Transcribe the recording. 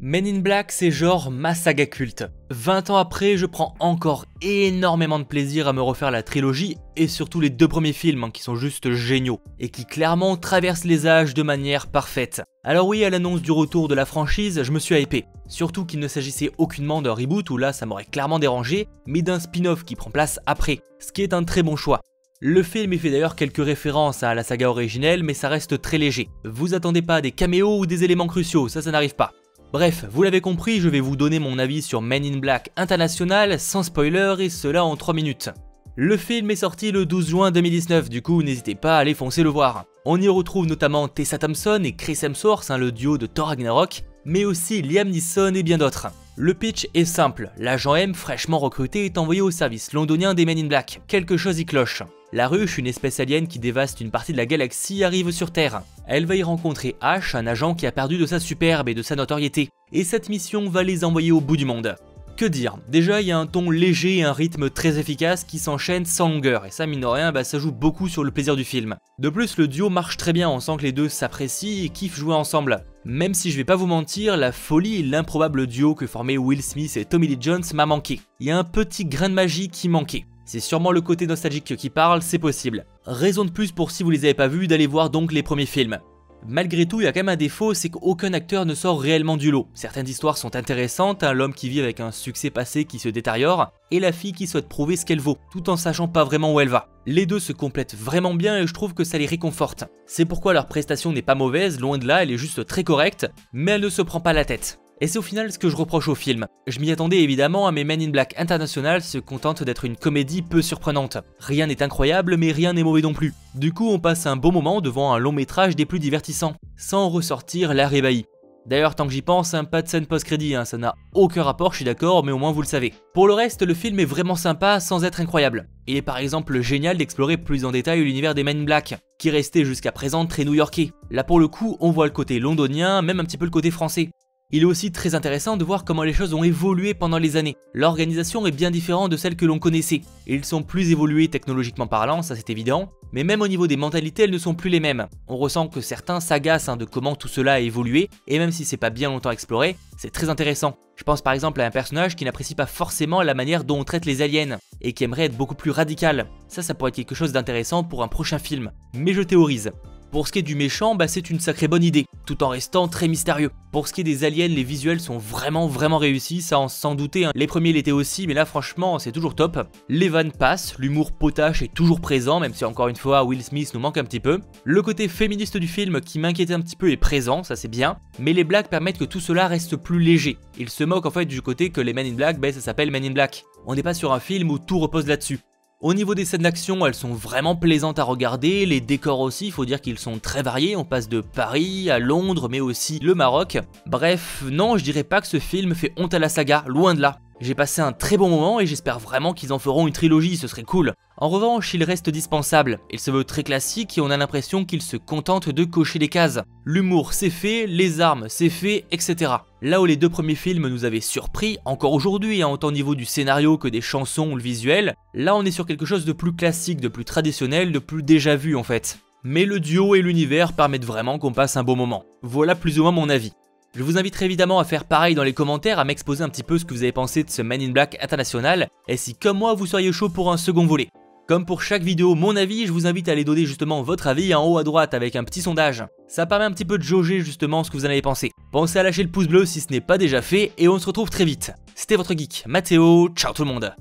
Men in Black, c'est genre ma saga culte. 20 ans après, je prends encore énormément de plaisir à me refaire la trilogie et surtout les deux premiers films qui sont juste géniaux et qui clairement traversent les âges de manière parfaite. Alors oui, à l'annonce du retour de la franchise, je me suis hypé. Surtout qu'il ne s'agissait aucunement d'un reboot où là ça m'aurait clairement dérangé, mais d'un spin-off qui prend place après, ce qui est un très bon choix. Le film y fait d'ailleurs quelques références à la saga originelle, mais ça reste très léger. Vous attendez pas des caméos ou des éléments cruciaux, ça n'arrive pas. Bref, vous l'avez compris, je vais vous donner mon avis sur Men in Black International sans spoiler et cela en 3 minutes. Le film est sorti le 12 juin 2019, du coup n'hésitez pas à aller foncer le voir. On y retrouve notamment Tessa Thompson et Chris Hemsworth, le duo de Thor Ragnarok, mais aussi Liam Neeson et bien d'autres. Le pitch est simple, l'agent M fraîchement recruté est envoyé au service londonien des Men in Black. Quelque chose y cloche. La Ruche, une espèce alien qui dévaste une partie de la galaxie, arrive sur Terre. Elle va y rencontrer Ash, un agent qui a perdu de sa superbe et de sa notoriété. Et cette mission va les envoyer au bout du monde. Que dire? Déjà, il y a un ton léger et un rythme très efficace qui s'enchaîne sans longueur, et ça mine de rien, ça joue beaucoup sur le plaisir du film. De plus, le duo marche très bien, on sent que les deux s'apprécient et kiffent jouer ensemble. Même si je vais pas vous mentir, la folie et l'improbable duo que formaient Will Smith et Tommy Lee Jones m'a manqué. Il y a un petit grain de magie qui manquait. C'est sûrement le côté nostalgique qui parle, c'est possible. Raison de plus pour si vous les avez pas vus d'aller voir donc les premiers films. Malgré tout, il y a quand même un défaut, c'est qu'aucun acteur ne sort réellement du lot. Certaines histoires sont intéressantes, l'homme qui vit avec un succès passé qui se détériore, et la fille qui souhaite prouver ce qu'elle vaut, tout en sachant pas vraiment où elle va. Les deux se complètent vraiment bien et je trouve que ça les réconforte. C'est pourquoi leur prestation n'est pas mauvaise, loin de là, elle est juste très correcte, mais elle ne se prend pas la tête. Et c'est au final ce que je reproche au film. Je m'y attendais évidemment, mais Men in Black International se contente d'être une comédie peu surprenante. Rien n'est incroyable, mais rien n'est mauvais non plus. Du coup, on passe un bon moment devant un long métrage des plus divertissants, sans ressortir l'air ébahi. D'ailleurs, tant que j'y pense, pas de scène post-crédit, ça n'a aucun rapport, je suis d'accord, mais au moins vous le savez. Pour le reste, le film est vraiment sympa sans être incroyable. Il est par exemple génial d'explorer plus en détail l'univers des Men in Black, qui restait jusqu'à présent très new-yorkais. Là pour le coup, on voit le côté londonien, même un petit peu le côté français. Il est aussi très intéressant de voir comment les choses ont évolué pendant les années. L'organisation est bien différente de celle que l'on connaissait. Ils sont plus évolués technologiquement parlant, ça c'est évident, mais même au niveau des mentalités, elles ne sont plus les mêmes. On ressent que certains s'agacent de comment tout cela a évolué, et même si c'est pas bien longtemps exploré, c'est très intéressant. Je pense par exemple à un personnage qui n'apprécie pas forcément la manière dont on traite les aliens, et qui aimerait être beaucoup plus radical. Ça pourrait être quelque chose d'intéressant pour un prochain film, mais je théorise. Pour ce qui est du méchant, c'est une sacrée bonne idée, tout en restant très mystérieux. Pour ce qui est des aliens, les visuels sont vraiment réussis, ça en s'en douter. Les premiers l'étaient aussi, mais là franchement c'est toujours top. Les vannes passent, l'humour potache est toujours présent, même si encore une fois Will Smith nous manque un petit peu. Le côté féministe du film qui m'inquiétait un petit peu est présent, ça c'est bien. Mais les blagues permettent que tout cela reste plus léger. Ils se moquent en fait du côté que les Men in Black, ça s'appelle Men in Black. On n'est pas sur un film où tout repose là-dessus. Au niveau des scènes d'action, elles sont vraiment plaisantes à regarder, les décors aussi, il faut dire qu'ils sont très variés, on passe de Paris à Londres, mais aussi le Maroc. Bref, non, je dirais pas que ce film fait honte à la saga, loin de là. J'ai passé un très bon moment et j'espère vraiment qu'ils en feront une trilogie, ce serait cool. En revanche, il reste dispensable, il se veut très classique et on a l'impression qu'il se contente de cocher des cases. L'humour c'est fait, les armes c'est fait, etc. Là où les deux premiers films nous avaient surpris, encore aujourd'hui, autant au niveau du scénario que des chansons ou le visuel, là on est sur quelque chose de plus classique, de plus traditionnel, de plus déjà vu en fait. Mais le duo et l'univers permettent vraiment qu'on passe un bon moment. Voilà plus ou moins mon avis. Je vous inviterai évidemment à faire pareil dans les commentaires, à m'exposer un petit peu ce que vous avez pensé de ce Men in Black International, et si comme moi vous seriez chaud pour un second volet. Comme pour chaque vidéo mon avis, je vous invite à aller donner justement votre avis en haut à droite avec un petit sondage. Ça permet un petit peu de jauger justement ce que vous en avez pensé. Pensez à lâcher le pouce bleu si ce n'est pas déjà fait, et on se retrouve très vite. C'était votre geek, Mathéo, ciao tout le monde.